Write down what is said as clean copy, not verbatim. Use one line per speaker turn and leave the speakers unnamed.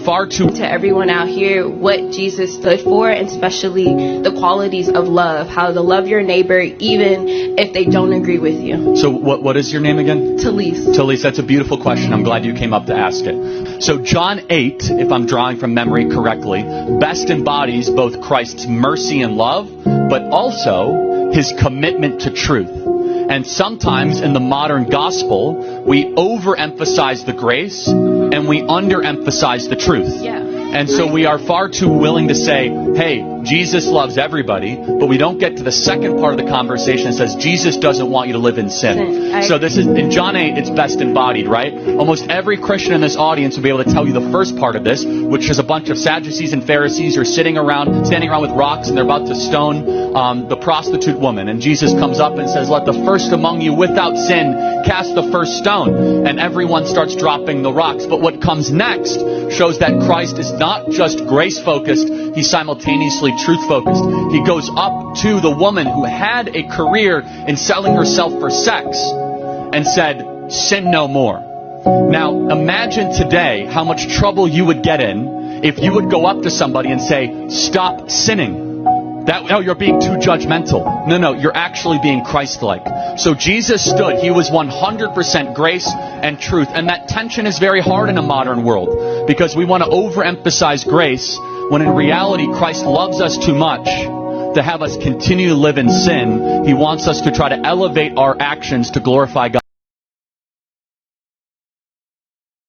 far too...
To everyone out here, what Jesus stood for, and especially the qualities of love, how to love your neighbor even if they don't agree with you.
So what is your name again?
Talise.
Talise, that's a beautiful question. I'm glad you came up to ask it. So John 8, if I'm drawing from memory correctly, best embodies both Christ's mercy and love, but also his commitment to truth. And sometimes in the modern gospel, we overemphasize the grace and we underemphasize the truth.
Yeah.
And so we are far too willing to say, hey, Jesus loves everybody, but we don't get to the second part of the conversation that says Jesus doesn't want you to live in sin. So this is, in John 8, it's best embodied, right? Almost every Christian in this audience will be able to tell you the first part of this, which is a bunch of Sadducees and Pharisees are standing around with rocks, and they're about to stone the prostitute woman. And Jesus comes up and says, let the first among you without sin cast the first stone. And everyone starts dropping the rocks. But what comes next shows that Christ is not just grace-focused, he's simultaneously truth-focused. He goes up to the woman who had a career in selling herself for sex and said, sin no more. Now, imagine today how much trouble you would get in if you would go up to somebody and say, stop sinning. You're being too judgmental. No, you're actually being Christ-like. So Jesus stood. He was 100% grace and truth. And that tension is very hard in a modern world because we want to overemphasize grace when in reality Christ loves us too much to have us continue to live in sin. He wants us to try to elevate our actions to glorify God.